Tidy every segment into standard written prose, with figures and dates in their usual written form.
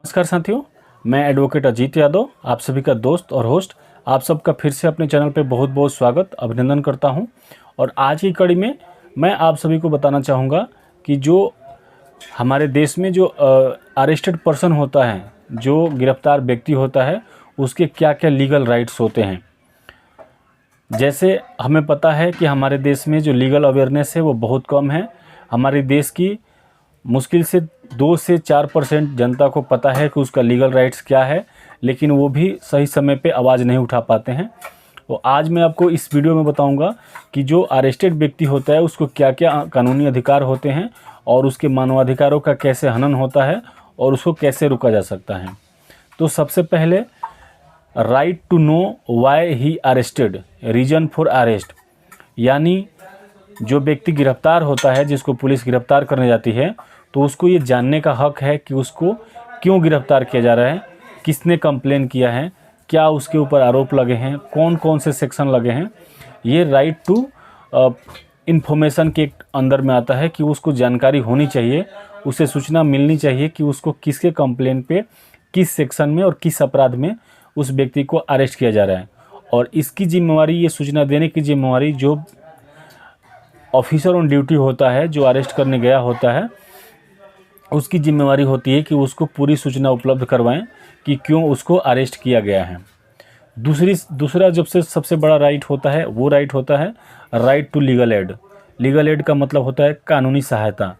नमस्कार साथियों, मैं एडवोकेट अजीत यादव आप सभी का दोस्त और होस्ट। आप सबका फिर से अपने चैनल पे बहुत बहुत स्वागत अभिनंदन करता हूं। और आज की कड़ी में मैं आप सभी को बताना चाहूँगा कि जो हमारे देश में जो अरेस्टेड पर्सन होता है, जो गिरफ्तार व्यक्ति होता है, उसके क्या क्या लीगल राइट्स होते हैं। जैसे हमें पता है कि हमारे देश में जो लीगल अवेयरनेस है वो बहुत कम है। हमारे देश की मुश्किल से 2 से 4% जनता को पता है कि उसका लीगल राइट्स क्या है, लेकिन वो भी सही समय पे आवाज़ नहीं उठा पाते हैं। तो आज मैं आपको इस वीडियो में बताऊंगा कि जो अरेस्टेड व्यक्ति होता है उसको क्या क्या कानूनी अधिकार होते हैं और उसके मानवाधिकारों का कैसे हनन होता है और उसको कैसे रोका जा सकता है। तो सबसे पहले right to know why he arrested, reason for arrest, यानी जो व्यक्ति गिरफ्तार होता है, जिसको पुलिस गिरफ्तार करने जाती है, तो उसको ये जानने का हक है कि उसको क्यों गिरफ्तार किया जा रहा है, किसने कंप्लेन किया है, क्या उसके ऊपर आरोप लगे हैं, कौन कौन से सेक्शन लगे हैं। ये राइट टू इन्फॉर्मेशन के अंदर में आता है कि उसको जानकारी होनी चाहिए, उसे सूचना मिलनी चाहिए कि उसको किसके कंप्लेन पे, किस सेक्शन में और किस अपराध में उस व्यक्ति को अरेस्ट किया जा रहा है। और इसकी जिम्मेवारी, ये सूचना देने की जिम्मेवारी जो ऑफिसर ऑन ड्यूटी होता है, जो अरेस्ट करने गया होता है, उसकी जिम्मेवारी होती है कि उसको पूरी सूचना उपलब्ध करवाएं कि क्यों उसको अरेस्ट किया गया है। दूसरा जब से सबसे बड़ा राइट होता है वो राइट होता है right to legal aid. Legal aid का मतलब होता है कानूनी सहायता।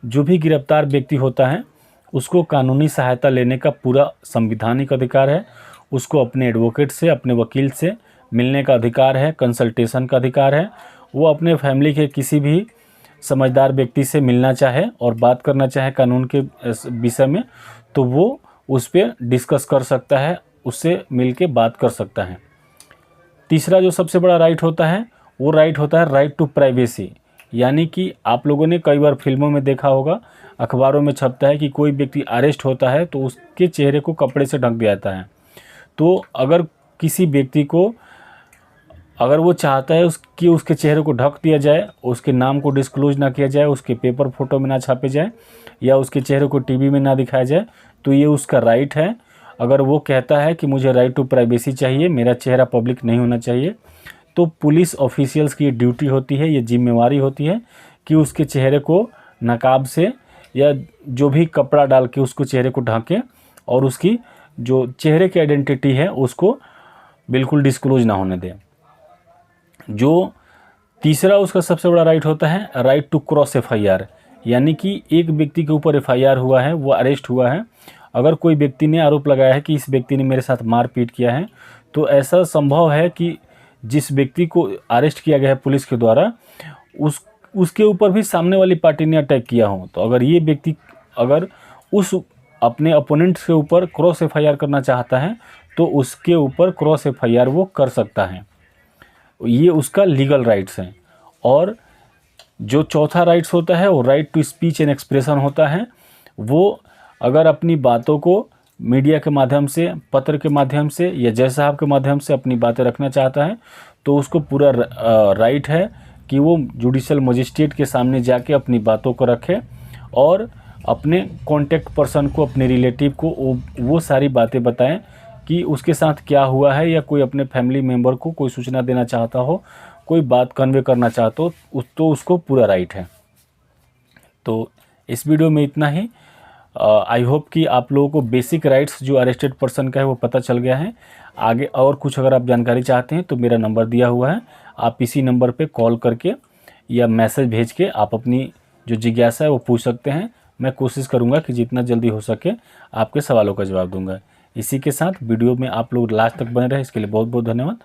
जो भी गिरफ्तार व्यक्ति होता है उसको कानूनी सहायता लेने का पूरा संवैधानिक अधिकार है। उसको अपने एडवोकेट से, अपने वकील से मिलने का अधिकार है, कंसल्टेशन का अधिकार है। वो अपने फैमिली के किसी भी समझदार व्यक्ति से मिलना चाहे और बात करना चाहे कानून के विषय में, तो वो उस पर डिस्कस कर सकता है, उससे मिल के बात कर सकता है। तीसरा जो सबसे बड़ा राइट होता है वो राइट होता है राइट टू प्राइवेसी। यानी कि आप लोगों ने कई बार फिल्मों में देखा होगा, अखबारों में छपता है कि कोई व्यक्ति अरेस्ट होता है तो उसके चेहरे को कपड़े से ढक दिया जाता है। तो अगर किसी व्यक्ति को, अगर वो चाहता है कि उसके चेहरे को ढक दिया जाए, उसके नाम को डिस्क्लोज ना किया जाए, उसके पेपर फोटो में ना छापे जाए या उसके चेहरे को टीवी में ना दिखाया जाए, तो ये उसका राइट है। अगर वो कहता है कि मुझे राइट टू प्राइवेसी चाहिए, मेरा चेहरा पब्लिक नहीं होना चाहिए, तो पुलिस ऑफिशियल्स की ड्यूटी होती है, ये जिम्मेवारी होती है कि उसके चेहरे को नकाब से या जो भी कपड़ा डाल के उसको चेहरे को ढांके और उसकी जो चेहरे की आइडेंटिटी है उसको बिल्कुल डिस्क्लोज ना होने दें। जो तीसरा उसका सबसे बड़ा राइट होता है राइट टू क्रॉस एफआईआर। यानी कि एक व्यक्ति के ऊपर एफआईआर हुआ है, वो अरेस्ट हुआ है, अगर कोई व्यक्ति ने आरोप लगाया है कि इस व्यक्ति ने मेरे साथ मारपीट किया है, तो ऐसा संभव है कि जिस व्यक्ति को अरेस्ट किया गया है पुलिस के द्वारा, उसके ऊपर भी सामने वाली पार्टी ने अटैक किया हो। तो अगर ये व्यक्ति अगर उस अपने अपोनेंट के ऊपर क्रॉस एफआईआर करना चाहता है तो उसके ऊपर क्रॉस एफआईआर वो कर सकता है। ये उसका लीगल राइट्स हैं। और जो चौथा राइट्स होता है वो right to speech and expression होता है। वो अगर अपनी बातों को मीडिया के माध्यम से, पत्र के माध्यम से या जज साहब के माध्यम से अपनी बातें रखना चाहता है, तो उसको पूरा राइट है कि वो जुडिशियल मजिस्ट्रेट के सामने जाके अपनी बातों को रखे और अपने कॉन्टेक्ट पर्सन को, अपने रिलेटिव को वो सारी बातें बताएं कि उसके साथ क्या हुआ है, या कोई अपने फैमिली मेम्बर को कोई सूचना देना चाहता हो, कोई बात कन्वे करना चाहता हो, तो उसको पूरा राइट है। तो इस वीडियो में इतना ही। आई होप कि आप लोगों को बेसिक राइट्स जो अरेस्टेड पर्सन का है वो पता चल गया है। आगे और कुछ अगर आप जानकारी चाहते हैं तो मेरा नंबर दिया हुआ है, आप इसी नंबर पे कॉल करके या मैसेज भेज के आप अपनी जो जिज्ञासा है वो पूछ सकते हैं। मैं कोशिश करूँगा कि जितना जल्दी हो सके आपके सवालों का जवाब दूँगा। इसी के साथ वीडियो में आप लोग लास्ट तक बने रहे, इसके लिए बहुत बहुत धन्यवाद।